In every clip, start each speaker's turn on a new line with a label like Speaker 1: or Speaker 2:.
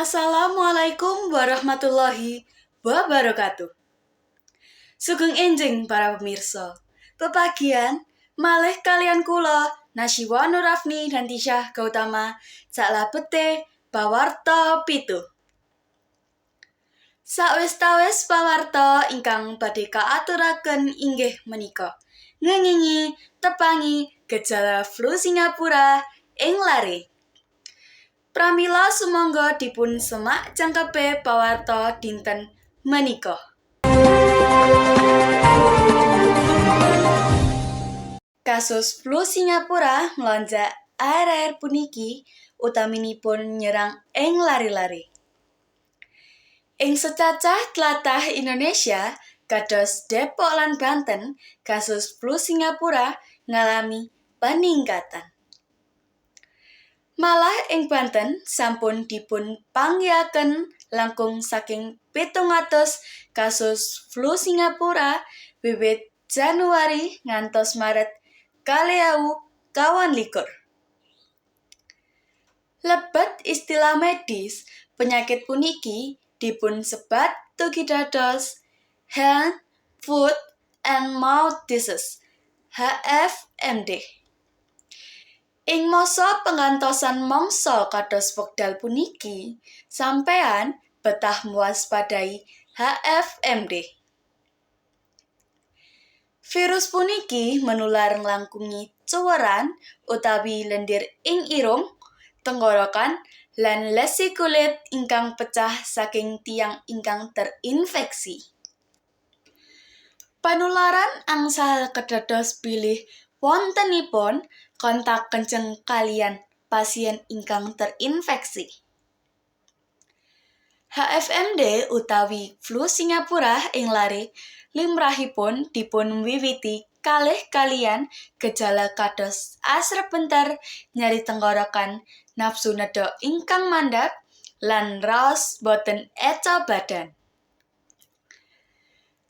Speaker 1: Assalamualaikum warahmatullahi wabarakatuh. Sugeng enjing para pemirsa. Pepagian malih kalian kula Nasyiwa Nurafni dan Tisyah Gautama saklebete pawarta 7. Sawis-tawis pawarta ingkang badhe kaaturaken inggih menika ngengingi tepangi gejala flu Singapura ing lare. Pramila sumangga dipun semak jangkepe pawarta dinten menika. Kasus flu Singapura melonjak akhir-akhir puniki utaminipun nyerang ing lare-lare. Ing secacah tlatah Indonesia kados Depok lan Banten, kasus flu Singapura ngalami peningkatan. Malah ing Banten sampun dipun panggihaken langkung saking 700 kasus flu Singapura wiwit Januari ngantos Maret 2021. Lebet istilah medis penyakit puniki dipun sebat dugi dados Hand, Foot, and Mouth Disease (HFMD). Ing masa pengantosan mangsa kados wekdal puniki, sampeyan betah mewaspadai HFMD. Virus puniki menular nglangkungi cuwèran utawi lendir ing irung, tenggorokan, lan lesi kulit ingkang pecah saking tiyang ingkang terinfeksi. Panularan angsal kedados bilih wontenipun kontak kenceng kaliyan pasien ingkang terinfeksi. HFMD utawi flu Singapura ing lare limrahipun dipun wiwiti kalih kaliyan gejala kados asrep bentar, nyeri tenggorokan, nafsu nedha ingkang mandhap, lan raos boten eca badan.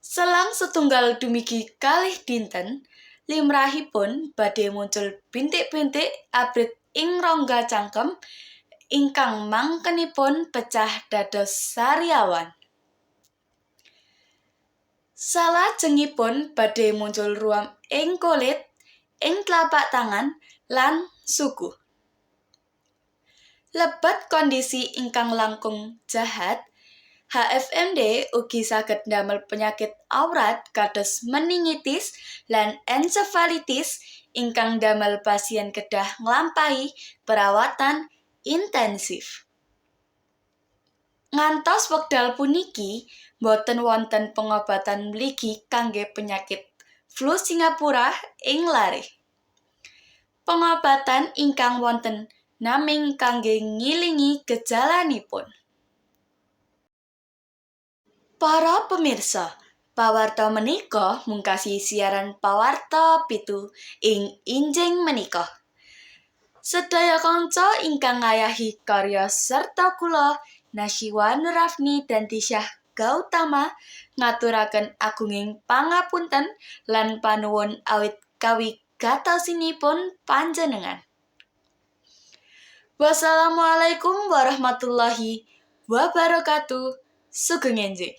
Speaker 1: Selang setunggal dumugi kalih dinten, limrahipun badhe muncul bintik-bintik abrit ing rongga cangkem ingkang mangkenipun pecah dados sariawan. Salajengipun badhe muncul ruam ing kulit, ing tlapak tangan, lan suku. Lebet kondisi ingkang langkung jahat, HFMD ugi saged ndamel penyakit awrat kados meningitis lan ensefalitis ingkang ndamel pasien kedah nglampahi perawatan intensif. Ngantos wekdal puniki boten wonten pengobatan mligi kangge penyakit flu Singapura ing lare. Pengobatan ingkang wonten namung kangge ngilingi gejalanipun. Para pemirsa, pawarta menika mungkasi siaran pawarta 7 ing injing menika. Sedaya kanca ingkang ngayahi karya serta kula Nasyiwa Nurafni dan Tisyah Gautama ngaturaken agunging pangapunten lan panuwun awit kawigatosinipun panjenengan. Wassalamualaikum warahmatullahi wabarakatuh. Sugeng enjing.